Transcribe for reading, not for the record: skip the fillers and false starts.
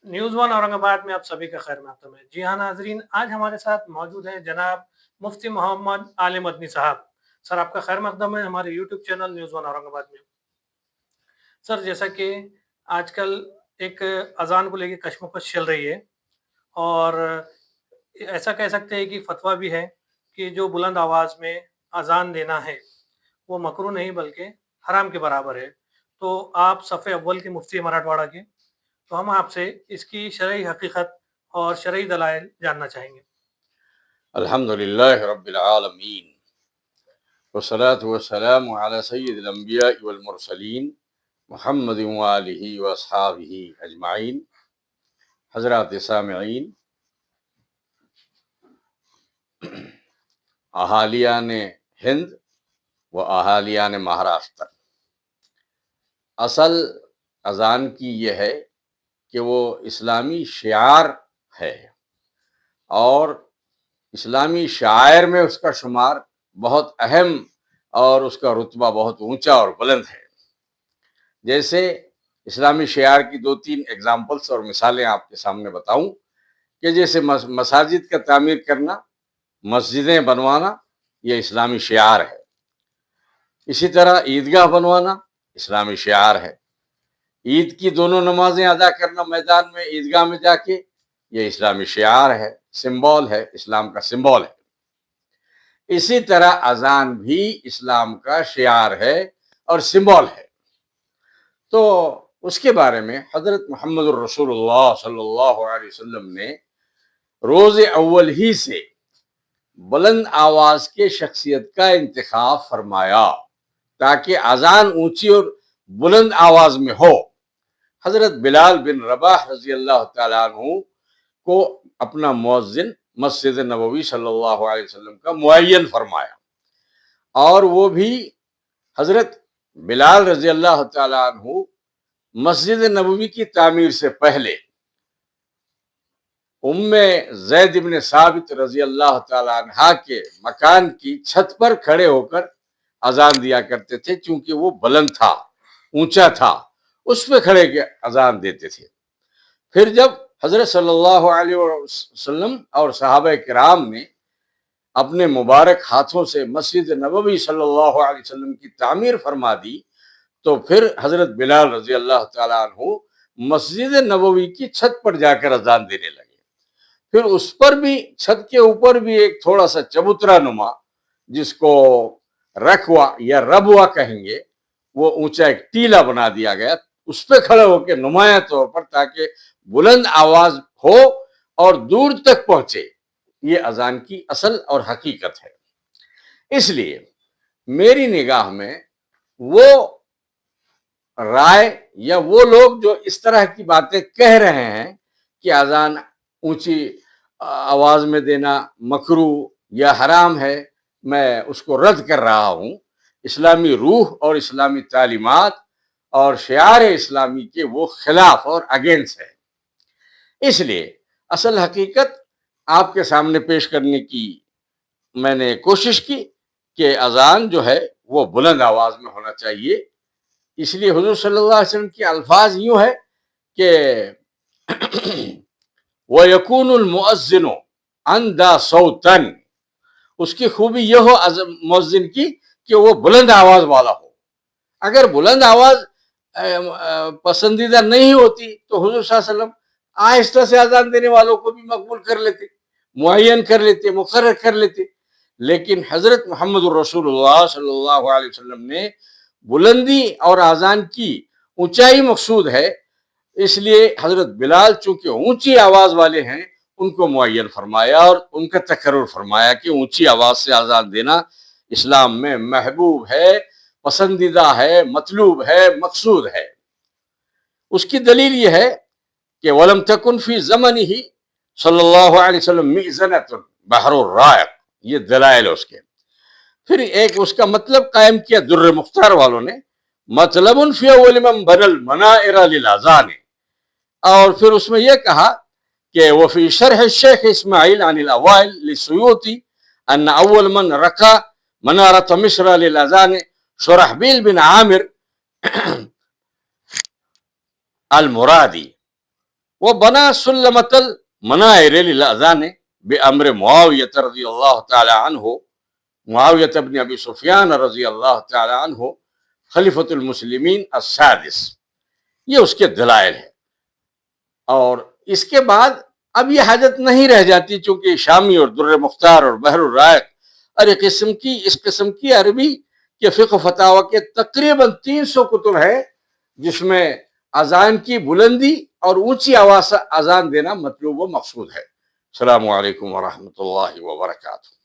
News one Aurangabad में आप सभी का खैर मकदम है। जी हाँ नाजरीन, आज हमारे साथ मौजूद हैं जनाब मुफ्ती मोहम्मद आले मदनी साहब। सर आपका खैर मकदम है हमारे YouTube channel news one Aurangabad में। सर जैसा कि आजकल एक अज़ान को लेके कशमकश चल रही है और ऐसा कह सकते हैं कि फतवा भी है कि जो बुलंद आवाज़ में अज़ान देना है वो मकरूह नहीं बल्कि हराम के बराबर है। तो आप सफ़े अव्वल के मुफ्ती हैं मराठवाड़ा के, तो हम आपसे इसकी शरई हकीकत और शरई दलाइल जानना चाहेंगे। अल्हम्दुलिल्लाह रब्बिल आलमीन वस्सलातु वस्सलामु अला सय्यिदिल अंबिया'i वल मुरसलीन मुहम्मदिन व आलिहि व अस्हाबिहि अजमाइन। हज़रात सामिईन, अहालियान हिंद व अहालियान महाराष्ट्र, असल अज़ान की यह है कि वो इस्लामी शिआर है और इस्लामी शायर में उसका शुमार बहुत अहम और उसका रुतबा बहुत ऊंचा और बुलंद है। जैसे इस्लामी शिआर की 2-3 एग्जाम्पल्स और मिसालें आपके सामने बताऊं कि जैसे मसाजिद का तामीर करना, मस्जिदें बनवाना, यह इस्लामी शिआर है। इसी तरह ईदगाह बनवाना इस्लामी शिआर है। ईद की दोनों नमाजें अदा करना मैदान में, ईदगाह में जाके, यह इस्लामी शिआर है, सिंबल है, इस्लाम का सिंबल है। इसी तरह अजान भी इस्लाम का शिआर है और सिंबल है। तो उसके बारे में हजरत मोहम्मद रसूलुल्लाह सल्लल्लाहु अलैहि वसल्लम ने रोज अव्वल ही से बुलंद आवाज के शख्सियत का इंतखाब फरमाया ताकि अजान ऊंची और बुलंद आवाज में हो। हजरत बिलाल बिन रबाह रजी अल्लाह तआला अन्हु को अपना मुअज्जिन मस्जिद नबवी सल्लल्लाहु अलैहि वसल्लम का मुअय्यन फरमाया और वो भी हजरत बिलाल रजी अल्लाह तआला अन्हु मस्जिद नबवी की तामीर से पहले उम्मे ज़ैद इब्न साबित रजी अल्लाह तआला अन्हा के मकान की छत पर खड़े होकर अजान दिया करते थे, क्योंकि वो बुलंद था, ऊंचा था, उस पे खड़े के अजान देते थे। फिर जब हजरत सल्लल्लाहु अलैहि वसल्लम और सहाबा किराम ने अपने मुबारक हाथों से मस्जिद नबवी सल्लल्लाहु अलैहि वसल्लम की तामीर फरमा दी, तो फिर हजरत बिलाल रजी अल्लाह तआला अन्हु मस्जिद नबवी की छत पर जाकर अजान देने लगे। फिर उस पर भी, छत के ऊपर भी एक थोड़ा सा चबूतरा नुमा, जिसको रखवा या रबवा कहेंगे, वो ऊंचा एक टीला बना दिया गया, उस पर खड़े होकर नुमाया तौर पर, ताकि बुलंद आवाज हो और दूर तक पहुंचे। ये अजान की असल और हकीकत है। इसलिए मेरी निगाह में वो राय या वो लोग जो इस तरह की बातें कह रहे हैं कि अजान ऊंची आवाज में देना मकरूह या हराम है, मैं उसको रद्द कर रहा हूं। इस्लामी रूह और इस्लामी तालीमात और शिआर इस्लामी के वो खिलाफ और अगेंस्ट है। इसलिए असल हकीकत आपके सामने पेश करने की मैंने कोशिश की कि अजान जो है वो बुलंद आवाज में होना चाहिए। इसलिए हुजूर सल्लल्लाहु अलैहि वसल्लम के अल्फाज यूं है कि वयकूनुल मुअज्जिनु अंदा सौतन, उसकी खूबी यह हो मुअज्जिन की कि वो बुलंद आवाज वाला हो। अगर बुलंद आवाज पसंदीदा नहीं होती तो हुजूर सल्लल्लाहु अलैहि वसल्लम आहिस्ता से अजान देने वालों को भी मकबूल कर लेते, मुअय्यन कर लेते, मुकर्रर कर लेते। लेकिन हजरत मोहम्मद रसूलुल्लाह सल्लल्लाहु अलैहि वसल्लम ने बुलंदी और अजान की ऊंचाई मकसूद है, इसलिए हजरत बिलाल चूंकि ऊंची आवाज वाले हैं उनको मुअय्यन फरमाया और उनका तकर्रुर फरमाया कि ऊंची आवाज से अजान देना इस्लाम में महबूब है, पसंदीदा है, मतलूब है, मकसूद है। उसकी दलील यह है कि वलम तकुन फी ज़मनिही सल्लल्लाहु अलैहि वसल्लम मिज़नतुन बहरुर रायक, ये दलाइल है उसके। फिर एक उसका मतलब कायम किया दुर्र मुख्तार वालों ने, मतलबुन फी अव्वल मन बनल मनाइरा लिल अज़ान, और फिर उसमें यह कहा कि वफी शरह शेख इस्माइल अनिल अवाइल लिसुयूती अन अव्वल मन रका मनारत मिस्र लिल अज़ान शुरहबील बिन आमिर अल मुरादी। वो बना सुल्लमतल मनाइर लिल अज़ान बिअम्र मुआवियत रज़ी अल्लाह तआला अन्हु, मुआवियत इब्न अबी सुफियान रज़ी अल्लाह तआला अन्हु खलीफतुल मुस्लिमीन अस्सादिस। ये उसके दलाइल है। और इसके बाद अब ये हाजत नहीं रह जाती, चूंकि शामी और दुर्र मुख्तार और बहरुर रायक और इस किस्म की अरबी के फ़िक़्ह फ़तावा के तकरीबन 300 कुतुब है, जिसमें अजान की बुलंदी और ऊंची आवाज से अजान देना मतलूब व मकसूद है। अस्सलामु अलैकुम व रहमतुल्लाहि व बरकातुहू।